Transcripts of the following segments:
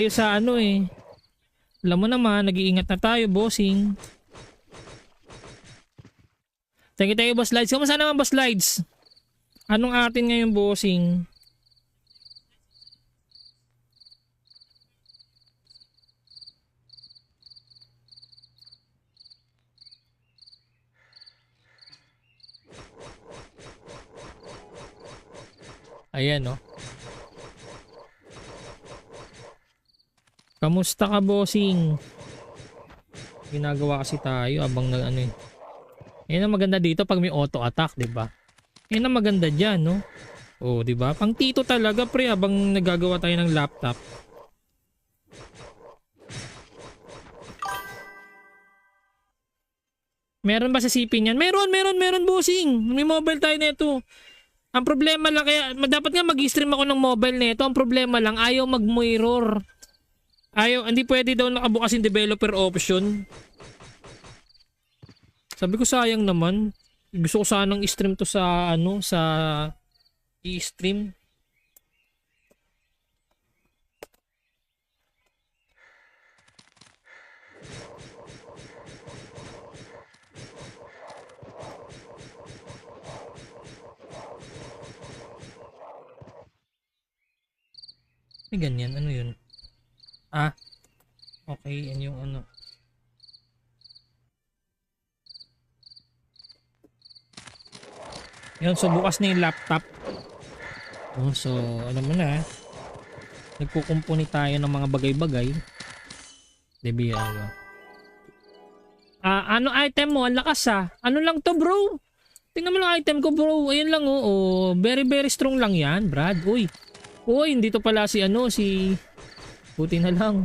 tayo sa ano eh. Alam mo naman, nag-iingat na tayo, bossing. Thank you, Boss Lights. Kamusta naman, Boss Lights? Anong atin ngayon, bossing? Ayan, no? Kamusta ka, bossing? Ginagawa kasi tayo abang na ano eh. Yan ang maganda dito pag may auto attack, 'di ba? Yan ang maganda diyan, no? Oh, 'di ba? Pang tito talaga, pre, abang nagagawa tayo ng laptop. Meron ba sa CP niyan? Meron, bossing. May mobile tayo nito. Ang problema lang, kaya dapat nga mag-stream ako ng mobile nito. Ang problema lang, ayaw mag-mirror. Ayaw, hindi pwede daw nakabukas yung developer option. Sabi ko sayang naman. Gusto ko sanang i-stream to sa ano, sa i-stream. May ganyan, ano yun? Ah, okay, yan yung ano. Yun, so bukas na yung laptop. Oh, so, alam mo na, nagkukumpuni tayo ng mga bagay-bagay. Debi, ano. Ano item mo? Ang lakas ah. Ano lang to, bro? Tingnan mo lang item ko, bro. Ayun lang, oh. Oh, very, very strong lang yan, Brad. Uy. Uy, hindi to pala si ano, si... Buti na lang.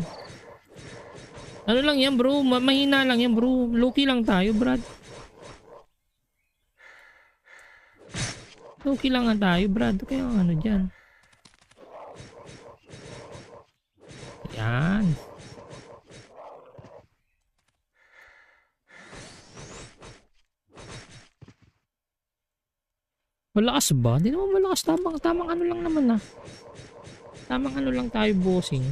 Ano lang yan, bro? Mahina lang yan, bro. Low-key lang tayo, Brad. Low-key lang nga tayo, Brad. Kaya ano dyan. Yan. Malakas ba? Hindi naman malakas. Tamang ano lang naman ah. Tamang ano lang tayo, bossing.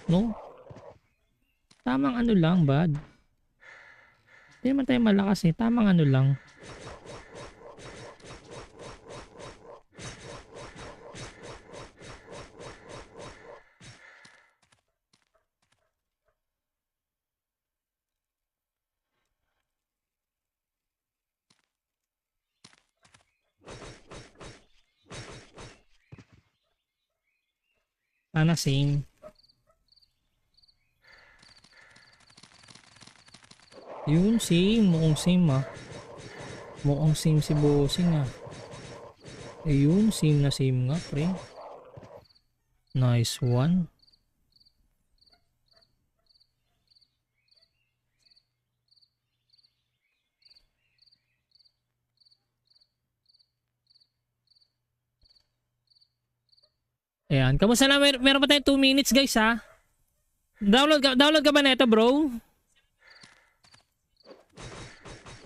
No? Tamang ano lang, bad. Hindi naman tayo malakas eh. Tamang ano lang. Sana same. Yun, same. Mukhang same ah. Mukhang same si bossing ah. Ayun, same na same nga, pre. Nice one. Ayan, kamusta na? Meron pa tayong 2 minutes, guys ha. Download ka ba neto, bro?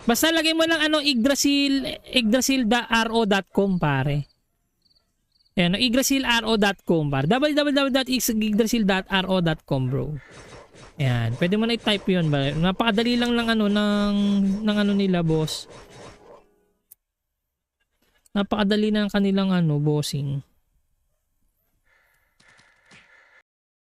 Basta lagay mo lang ano, yggdrasil.ro.com pare. Ayan, yggdrasil.ro.com pare. www.yggdrasil.ro.com, bro. Ayan, pwede mo na i-type 'yon ba. Napakadali lang ng ano ng ano nila, boss. Napakadali na ng kanilang ano, bossing.